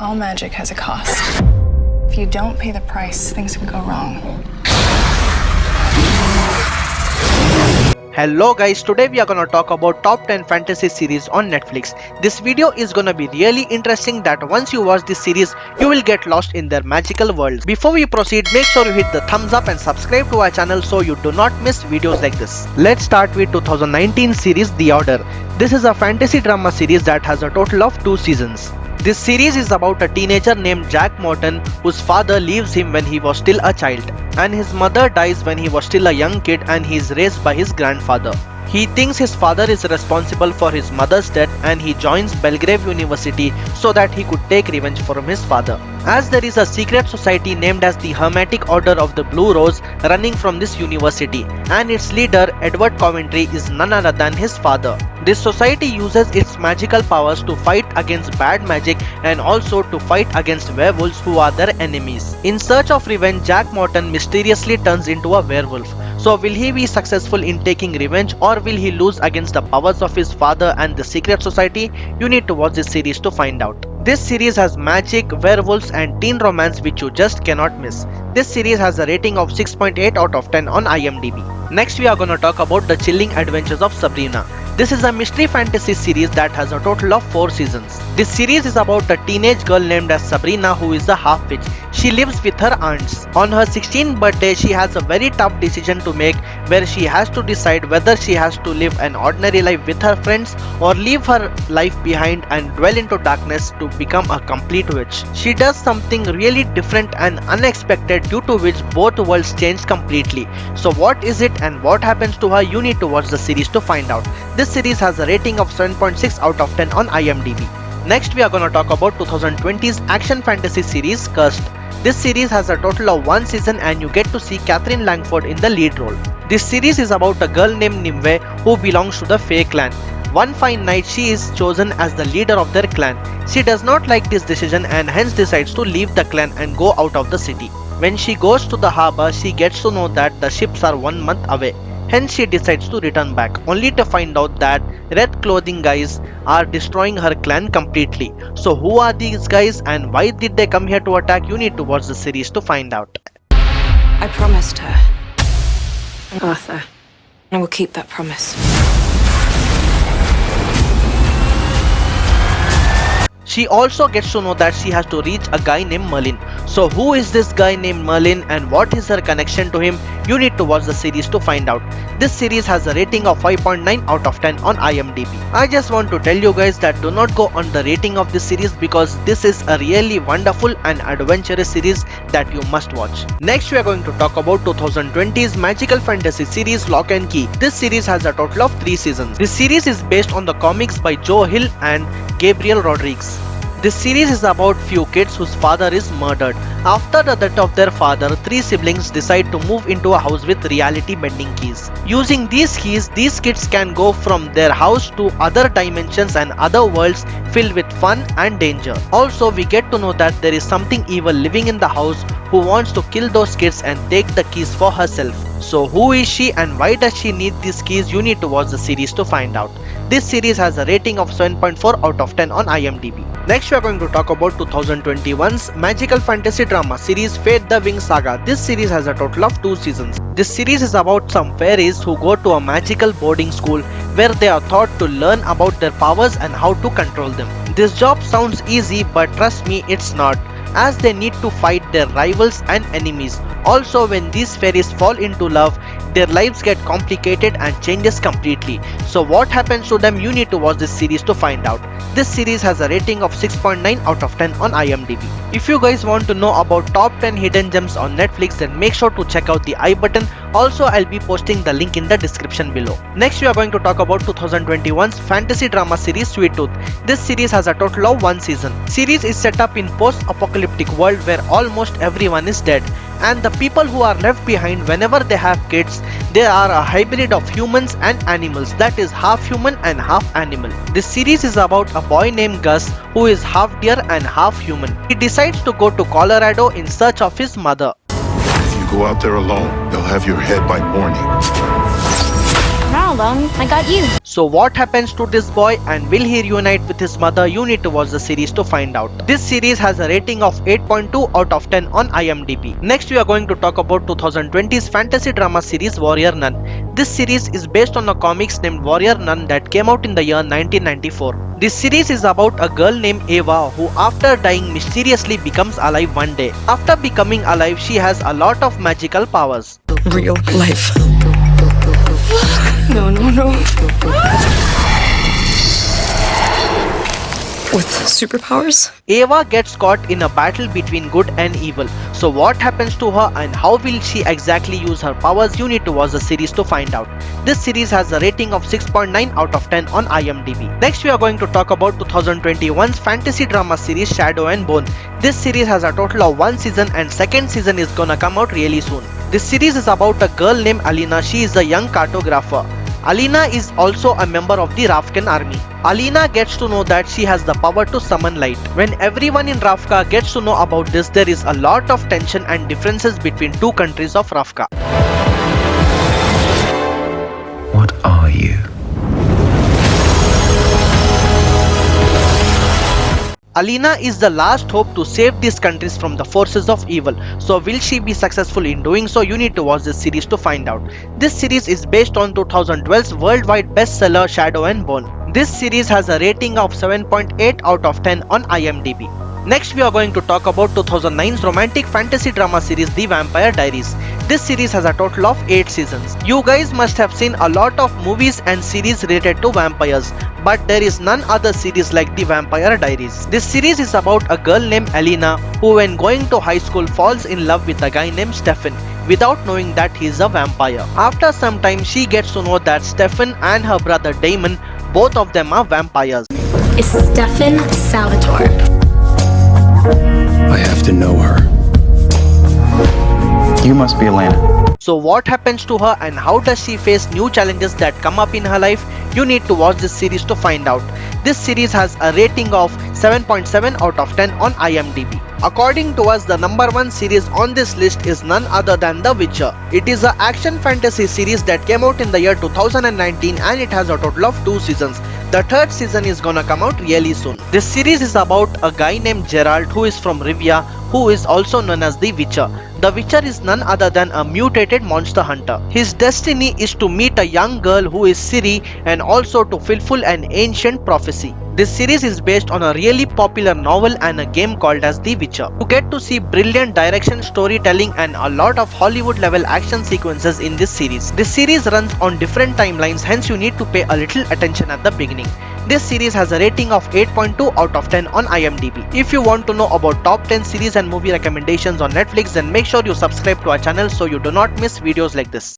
All magic has a cost. If you don't pay the price, things can go wrong. Hello guys, today we are gonna talk about top 10 fantasy series on Netflix. This video is gonna be really interesting that once you watch this series, you will get lost in their magical worlds. Before we proceed, make sure you hit the thumbs up and subscribe to our channel so you do not miss videos like this. Let's start with 2019 series The Order. This is a fantasy drama series that has a total of 2 seasons. This series is about a teenager named Jack Morton whose father leaves him when he was still a child, and his mother dies when he was still a young kid, and he is raised by his grandfather. He thinks his father is responsible for his mother's death, and he joins Belgrave University so that he could take revenge from his father. As there is a secret society named as the Hermetic Order of the Blue Rose running from this university, and its leader Edward Coventry is none other than his father. This society uses its magical powers to fight against bad magic and also to fight against werewolves who are their enemies. In search of revenge, Jack Morton mysteriously turns into a werewolf. So will he be successful in taking revenge, or will he lose against the powers of his father and the secret society? You need to watch this series to find out. This series has magic, werewolves and teen romance which you just cannot miss. This series has a rating of 6.8 out of 10 on IMDB. Next we are gonna talk about The Chilling Adventures of Sabrina. This is a mystery fantasy series that has a total of 4 seasons. This series is about a teenage girl named as Sabrina who is a half-witch. She lives with her aunts. On her 16th birthday, she has a very tough decision to make where she has to decide whether she has to live an ordinary life with her friends or leave her life behind and dwell into darkness to become a complete witch. She does something really different and unexpected due to which both worlds change completely. So what is it and what happens to her? You need to watch the series to find out. This series has a rating of 7.6 out of 10 on IMDb. Next we are gonna talk about 2020's action fantasy series Cursed. This series has a total of 1 season and you get to see Catherine Langford in the lead role. This series is about a girl named Nimue who belongs to the Fae clan. One fine night she is chosen as the leader of their clan. She does not like this decision and hence decides to leave the clan and go out of the city. When she goes to the harbor, she gets to know that the ships are 1 month away. Hence she decides to return back, only to find out that red clothing guys are destroying her clan completely. So who are these guys and why did they come here to attack? You need to watch the series to find out. I promised her, Arthur, I will keep that promise. She also gets to know that she has to reach a guy named Merlin. So who is this guy named Merlin and what is her connection to him? You need to watch the series to find out. This series has a rating of 5.9 out of 10 on IMDb. I just want to tell you guys that do not go on the rating of this series because this is a really wonderful and adventurous series that you must watch. Next we are going to talk about 2020's magical fantasy series Lock and Key. This series has a total of 3 seasons. This series is based on the comics by Joe Hill and Gabriel Rodriguez. This series is about few kids whose father is murdered. After the death of their father, 3 siblings decide to move into a house with reality bending keys. Using these keys, these kids can go from their house to other dimensions and other worlds filled with fun and danger. Also, we get to know that there is something evil living in the house who wants to kill those kids and take the keys for herself. So who is she and why does she need these keys? You need to watch the series to find out. This series has a rating of 7.4 out of 10 on IMDb. Next we are going to talk about 2021's magical fantasy drama series Fate the Wing Saga. This series has a total of 2 seasons. This series is about some fairies who go to a magical boarding school where they are taught to learn about their powers and how to control them. This job sounds easy, but trust me, it's not, as they need to fight their rivals and enemies. Also, when these fairies fall into love, their lives get complicated and changes completely. So what happens to them? You need to watch this series to find out. This series has a rating of 6.9 out of 10 on IMDb. If you guys want to know about top 10 hidden gems on Netflix, then make sure to check out the I button. Also, I'll be posting the link in the description below. Next, we are going to talk about 2021's fantasy drama series Sweet Tooth. This series has a total of 1 season. Series is set up in post-apocalyptic world where almost everyone is dead, and the people who are left behind whenever they have kids, they are a hybrid of humans and animals, that is half human and half animal. This series is about a boy named Gus who is half deer and half human. He decides to go to Colorado in search of his mother. If you go out there alone, they'll have your head by morning. Now problem. I got you. So what happens to this boy and will he reunite with his mother? You need to watch the series to find out. This series has a rating of 8.2 out of 10 on IMDB. Next we are going to talk about 2020's fantasy drama series Warrior Nun. This series is based on a comics named Warrior Nun that came out in the year 1994. This series is about a girl named Eva who after dying mysteriously becomes alive one day. After becoming alive, she has a lot of magical powers. Real life. No. With superpowers? Eva gets caught in a battle between good and evil. So what happens to her and how will she exactly use her powers? You need to watch the series to find out. This series has a rating of 6.9 out of 10 on IMDB. Next we are going to talk about 2021's fantasy drama series Shadow and Bone. This series has a total of 1 season and second season is gonna come out really soon. This series is about a girl named Alina. She is a young cartographer. Alina is also a member of the Ravkan army. Alina gets to know that she has the power to summon light. When everyone in Ravka gets to know about this, there is a lot of tension and differences between two countries of Ravka. What are you? Alina is the last hope to save these countries from the forces of evil. So will she be successful in doing so? You need to watch this series to find out. This series is based on 2012's worldwide bestseller Shadow and Bone. This series has a rating of 7.8 out of 10 on IMDb. Next we are going to talk about 2009's romantic fantasy drama series The Vampire Diaries. This series has a total of 8 seasons. You guys must have seen a lot of movies and series related to vampires, but there is none other series like The Vampire Diaries. This series is about a girl named Elena who when going to high school falls in love with a guy named Stefan without knowing that he is a vampire. After some time she gets to know that Stefan and her brother Damon, both of them are vampires. Is Stefan Salvatore. I have to know her. You must be Elena. So what happens to her and how does she face new challenges that come up in her life? You need to watch this series to find out. This series has a rating of 7.7 out of 10 on IMDb. According to us, the number 1 series on this list is none other than The Witcher. It is an action fantasy series that came out in the year 2019 and it has a total of 2 seasons. The third season is gonna come out really soon. This series is about a guy named Geralt who is from Rivia, who is also known as the Witcher. The Witcher is none other than a mutated monster hunter. His destiny is to meet a young girl who is Ciri and also to fulfill an ancient prophecy. This series is based on a really popular novel and a game called as The Witcher. You get to see brilliant direction, storytelling and a lot of Hollywood level action sequences in this series. This series runs on different timelines, hence you need to pay a little attention at the beginning. This series has a rating of 8.2 out of 10 on IMDb. If you want to know about top 10 series and movie recommendations on Netflix, then make sure you subscribe to our channel so you do not miss videos like this.